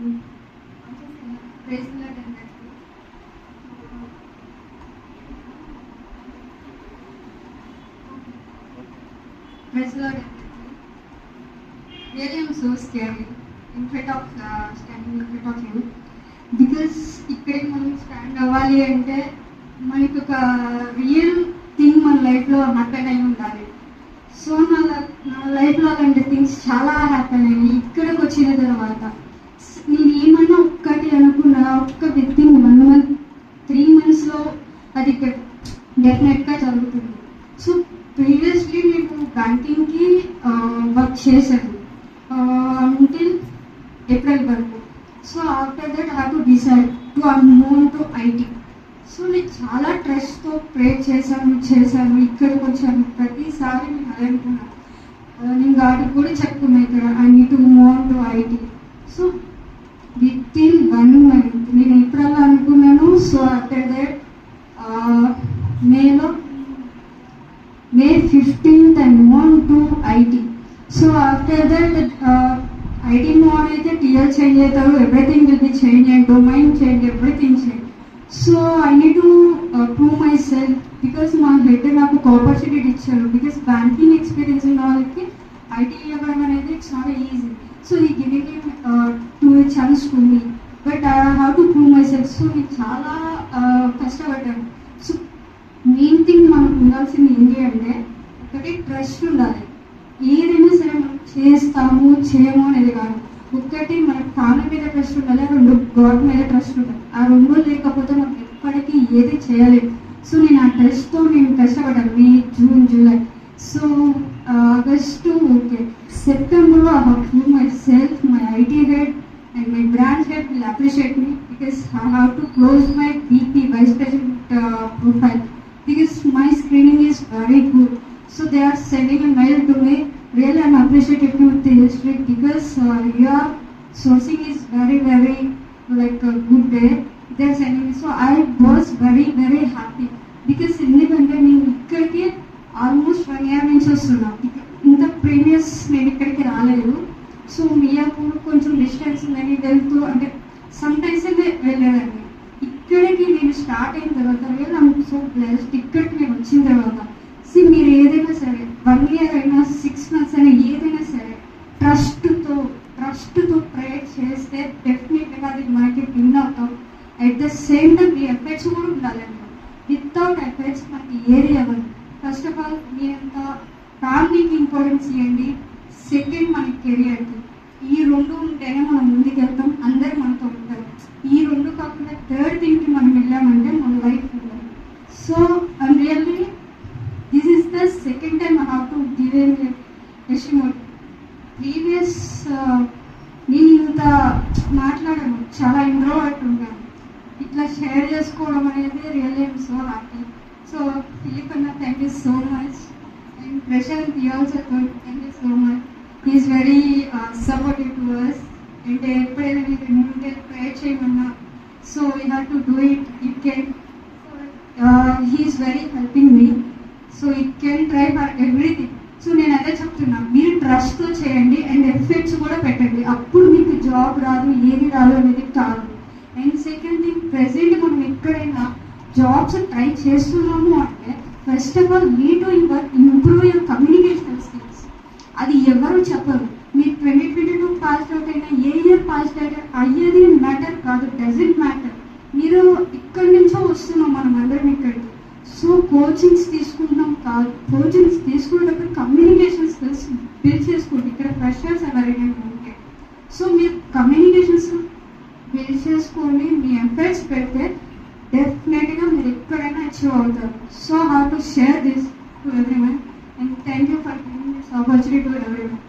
Praise lord అందరికీ. Praise lord అందరికీ. Really, I'm so scared in front of standing in front of you because ఇక్కడికి మనం stand అవ్వాలి అంటే మనకి ఒక రియల్ థింగ్ మన లైఫ్లో హ్యాపెన్ అయి ఉండాలి. సో నా లైఫ్లో అలాంటి థింగ్స్ చాలా హ్యాపెన్ అయ్యాయి. ఇక్కడికి వచ్చిన తర్వాత నేను ఏమన్నా ఒక్కటి అనుకున్నా, ఒక్క వ్యక్తిని 1 month 3 monthsలో అది డెఫినెట్గా జరుగుతుంది. సో ప్రీవియస్లీ నేను బ్యాంకింగ్కి వర్క్ చేశాను until April వరకు. So after that I have to decide to move to IT. So నేను చాలా ట్రస్ట్తో ప్రే చేశాను ఇక్కడికి వచ్చాను. ప్రతిసారి నేను అదే అనుకున్నాను, నేను గాడికి కూడా చెప్పుకున్నా ఇక్కడ I need to move to IT. So with in 1 month నేను ఏప్రిల్ అనుకున్నాను. So after that May 15th I moved to IT. So after that IT move అయితే టీఎల్ చేంజ్ అవుతారు, everything will be change and domain change, everything change. So I need to prove my self because మా head నాకు ఒక opportunity ఇచ్చారు. Because banking experience ఉన్న వాళ్ళకి IT ఇవ్వడం అనేది చాలా ఈజీ. సో ఈ giving to chance to me, but I have to prove my self. So నేను చాలా కష్టపడ్డాను. సో మెయిన్ థింగ్ మనకు ఉండాల్సింది ఏంటి అంటే ఒకటి ట్రస్ట్ ఉండాలి. ఏదైనా సరే మనం చేస్తాము చేయము అనేది కాదు, ఒక్కటి మన కాళ్ళ మీద ట్రస్ట్ ఉండాలి, 2 గాడ్ మీద ట్రస్ట్ ఉండాలి. ఆ 2 లేకపోతే మనం ఎప్పటికీ ఏది చేయలేదు. సో నేను ఆ ట్రస్ట్తో నేను కష్టపడ్డాను May, June, July. So August okay, సెప్టెంబర్లో I have prove myself. My IT head and my branch head will appreciate me because I have to close my VP Vice President profile because my screening is very good. So they are sending a mail to me. Really, I'm appreciative to the district because your sourcing is very like a good way. They are sending me. So I was very happy because ఎందుకంటే నేను ఇక్కడికి almost 1 year నుంచి వస్తున్నా. ఇంత previous నేను ఇక్కడికి రాలేదు. So Miyapur కొంచెం డిస్టెన్స్ ఉందని వెళ్తూ అంటే సమ్ టైమ్స్ వెళ్ళేదాన్ని. ఇక్కడికి నేను స్టార్ట్ అయిన తర్వాత రియల్ ఐమ్ సో బ్లెస్డ్. ఇక్కడికి నేను వచ్చిన తర్వాత మీరు ఏదైనా సరే 1 year అయినా 6 months అయినా ఏదైనా సరే ట్రస్ట్తో ప్రేయర్ చేస్తే డెఫినెట్గా అది మనకి విన్ అవుతాం. At the same time me efforts కూడా ఉండాలండి. వితౌట్ ఎఫర్ట్స్ మనకి ఏది అవ్వదు. ఫస్ట్ ఆఫ్ ఆల్ మీరంత ఫ్యామిలీకి ఇంపార్టెన్స్ ఇవ్వండి. సెకండ్ మన కెరియర్కి. ఈ 2 ఉంటేనే మనం ముందుకు వెళ్తాం, అందరు మనతో ఉంటారు. ఈ 2 కాకుండా థర్డ్ థింగ్కి మనం వెళ్ళామంటే మన లైఫ్ ఉండదు. So I'm really this is the second time I have to give a testimony. Previous నేను ఇంత మాట్లాడాను, చాలా ఇంట్రోవర్ట్ ఉంటాను. ఇట్లా షేర్ చేసుకోవడం అనేది really I'm so happy. So Philip అన్న thank you so much. And Prashant, he also told thank you so much. He is very supportive to us. And ఎప్పుడైనా మీకు ముందే ప్రేయర్ చేయమన్నా so we have to do it. It can he is very helping me. So it can try for everything. So నేను అదే చెప్తున్నా, మీరు ట్రస్ట్తో చేయండి and efforts కూడా పెట్టండి. అప్పుడు మీకు జాబ్ రాదు, ఏది రాదు అనేది కాదు. అండ్ సెకండ్ థింగ్, ప్రెసెంట్ మనం ఎక్కడైనా జాబ్స్ ట్రై చేస్తున్నాము అంటే first of all need to improve your communication skills. అది ఎవరు చెప్పరు. మీరు 2022 పాస్ అవుట్ అయినా ఏ ఇయర్ పాస్ అయ్యేది మ్యాటర్ కాదు, డజంట్ మ్యాటర్. మీరు ఇక్కడి నుంచో వస్తున్నాం మనం అందరం ఇక్కడికి. సో కోచింగ్స్ తీసుకుంటున్నాం కాదు, కోచింగ్స్ తీసుకునేటప్పుడు కమ్యూనికేషన్ స్కిల్స్ బిల్డ్ చేసుకోండి. ఇక్కడ ఫ్రెషర్స్ ఎవరైనా ఉంటే సో మీరు కమ్యూనికేషన్స్ బిల్డ్ చేసుకోండి. మీ ఎఫర్ట్స్ పెడితే డెఫినెట్గా మీరు ఎక్కడైనా అచీవ్ అవుతారు. So how to share this to everyone and thank you for giving this opportunity to everyone.